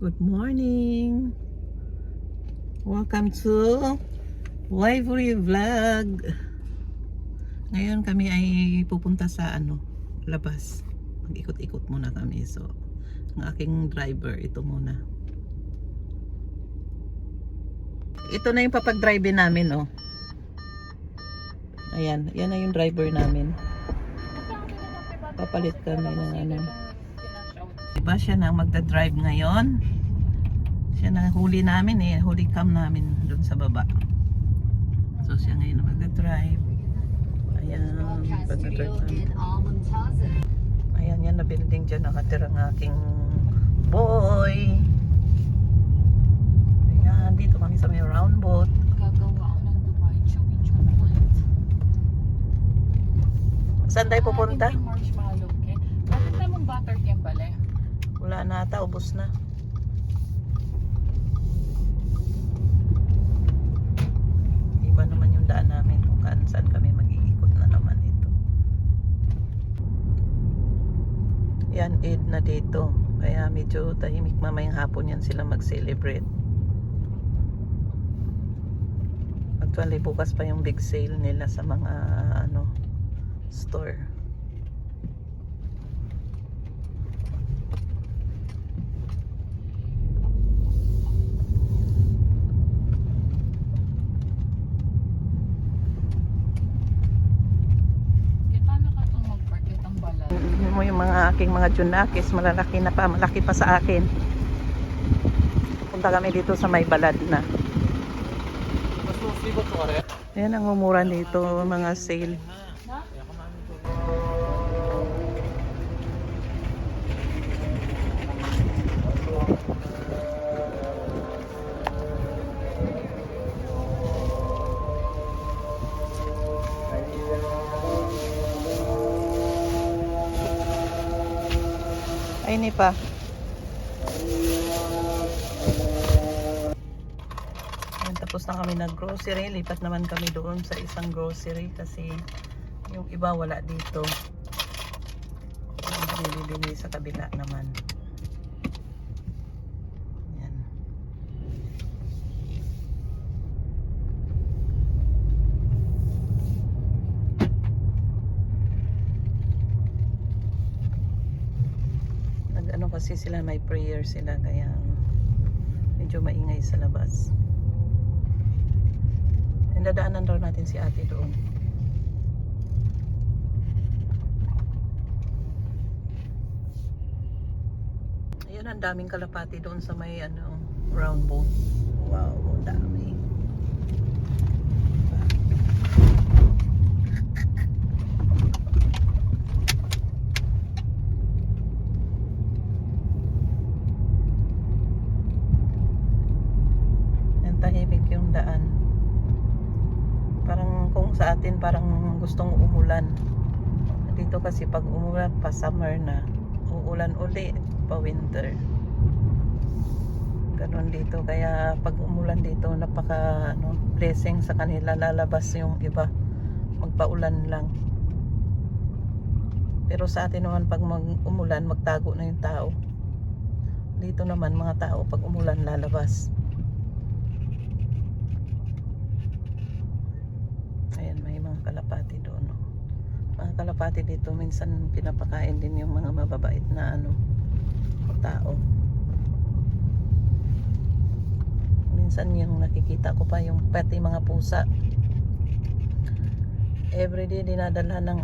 Good morning. Welcome to Livery Vlog. Ngayon kami ay pupunta sa labas. Mag-ikot-ikot muna kami. So, ang aking driver ito muna. Ito na yung papag-drive namin, oh. Ayan, yan na yung driver namin. Papalit kami ng Diba siya na magda-drive ngayon? Siya na huli namin huli cam namin doon sa baba. So siya ngayon na magda-drive. Ayan, pag-drive namin. Ayan, yan na building dyan nakatira ng aking boy. Ayan, dito kami sa may roundabout. Gagawa ako ng Dubai Chewy Chocolate. Saan tayo pupunta? Marshmallow cake. Bakit namang butter cake bale? Wala na ata, ubos na. Iba naman yung daan namin kung saan kami mag-iikot na naman ito. Yan, Eid na dito. Kaya medyo tahimik mamayang hapon yan sila mag-celebrate. Actually, bukas pa yung big sale nila sa mga store. Mo yung mga aking mga junakis, malalaki na pa, malaki pa sa akin. Punta kami dito sa may balad na. Ayan ang umura dito, mga sale. Ay, ni pa. Ayan, tapos na kami nag-grocery. Lipat naman kami doon sa isang grocery kasi yung iba wala dito. Bili sa kabila naman. Ayan. Kasi sila may prayer sila kaya medyo maingay sa labas. Dadaanan raw natin si ate doon. Ayan, ang daming kalapati doon sa may roundabout. Wow, ang dami. Tahimik yung daan. Parang kung sa atin parang gustong umulan. Dito kasi pag umulan pa summer na, uulan uli pa winter. Ganon dito, kaya pag umulan dito napaka blessing sa kanila, lalabas yung iba, magpaulan lang. Pero sa atin naman pag umulan magtago na yung tao. Dito naman mga tao pag umulan lalabas. Kalapati doon. Mga kalapati dito minsan pinapakain din yung mga mababait na tao. Minsan yung nakikita ko pa yung pati mga pusa. Everyday dinadala ng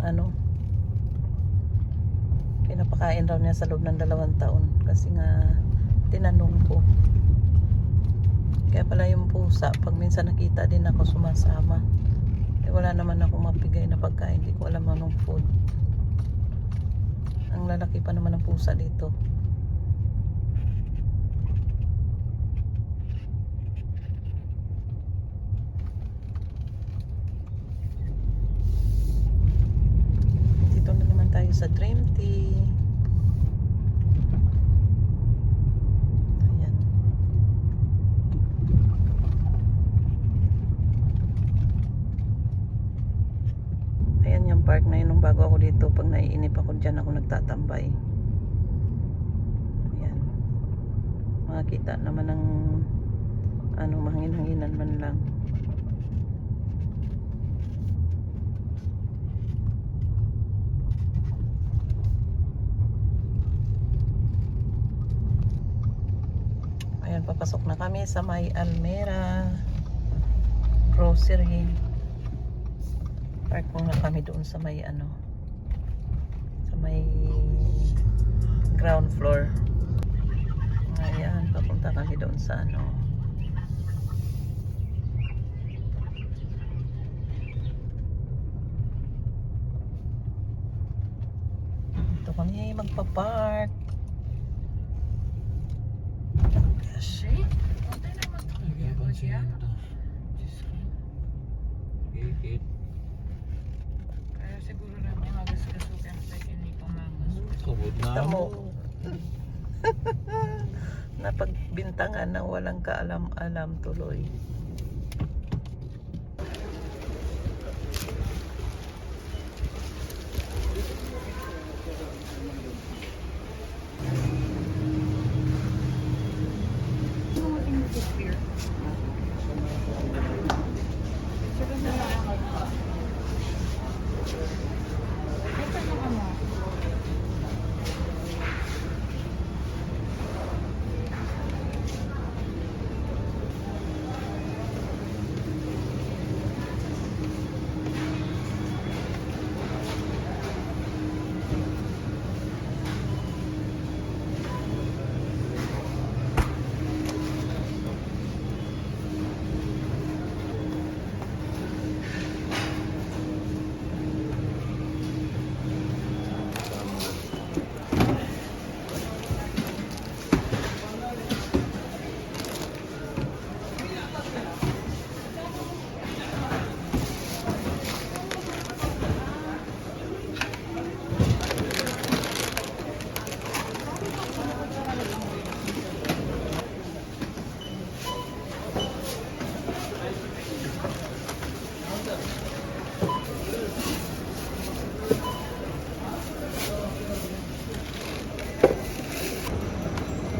pinapakain raw niya sa loob ng 2 taon kasi nga tinanong ko. Kaya pala yung pusa pag minsan nakita din ako sumasama. Wala naman ako mapigay na pagkain, hindi ko alam anong food. Ang lalaki pa naman ng pusa dito. Dito na naman tayo sa Dream Tea. Park na yun nung bago ako dito. Pag naiinip ako dyan ako nagtatambay. Ayan. makita naman ng ano, mahangin-hanginan man lang. Ayan, papasok na kami sa may Almera grocery. Park muna kami doon sa may ano, sa may ground floor. Ayan, papunta kami doon sa ano, dito kami magpa-park. Gosh. Punta naman ito siya. Gigit. Kaya siguro lang niya magas-gasukan sa hindi ko magas. Kabod na Kita mo. mo. Napagbintangan ng walang kaalam-alam tuloy.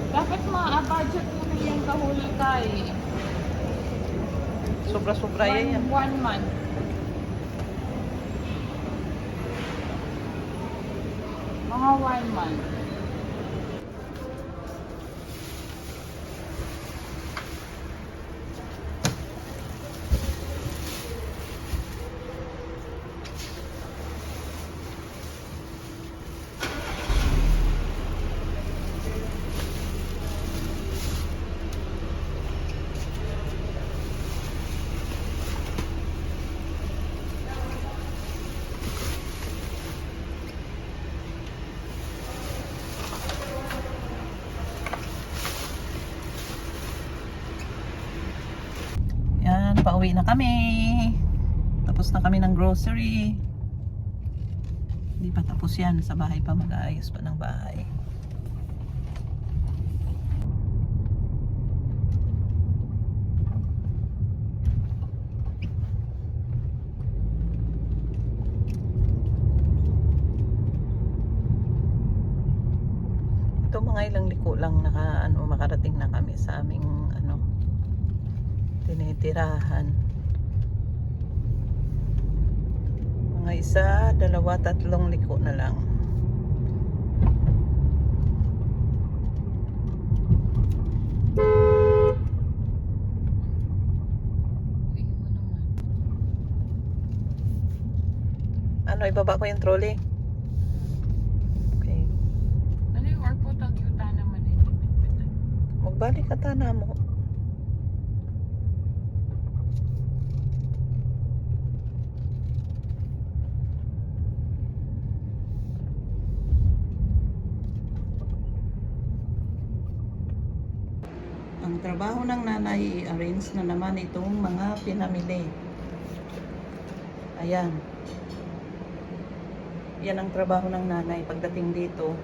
Dapat ma-budget mo na yung kahuli tayo. Sobra-sobra yan. 1 month. Mga 1 month. Yan, pauwi na kami. Tapos na kami ng grocery. Hindi pa tapos yan. Sa bahay pa, mag-aayos pa ng bahay. Ito mga ilang liko lang makarating na kami sa aming tinitirahan. Mga 1, 2, 3 liko na lang. Uy, mo naman. Ano, ibaba ko yung trolley? Okay. Ano yung airport ang yuta naman eh. Magbalik ka tana mo. Ang trabaho ng nanay, i-arrange na naman itong mga pinamili. Ayan. Yan ang trabaho ng nanay pagdating dito.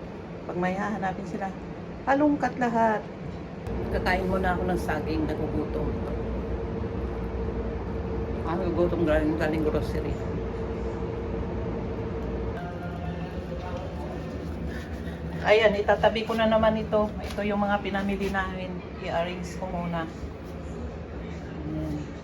Pag may hahanapin sila, halungkat lahat. Kakain muna ako ng saging, nagugutom. Nagugutom galing grocery. Ayan, itatabi ko na naman ito. Ito yung mga pinamili namin. I-arrange ko muna. Ayan.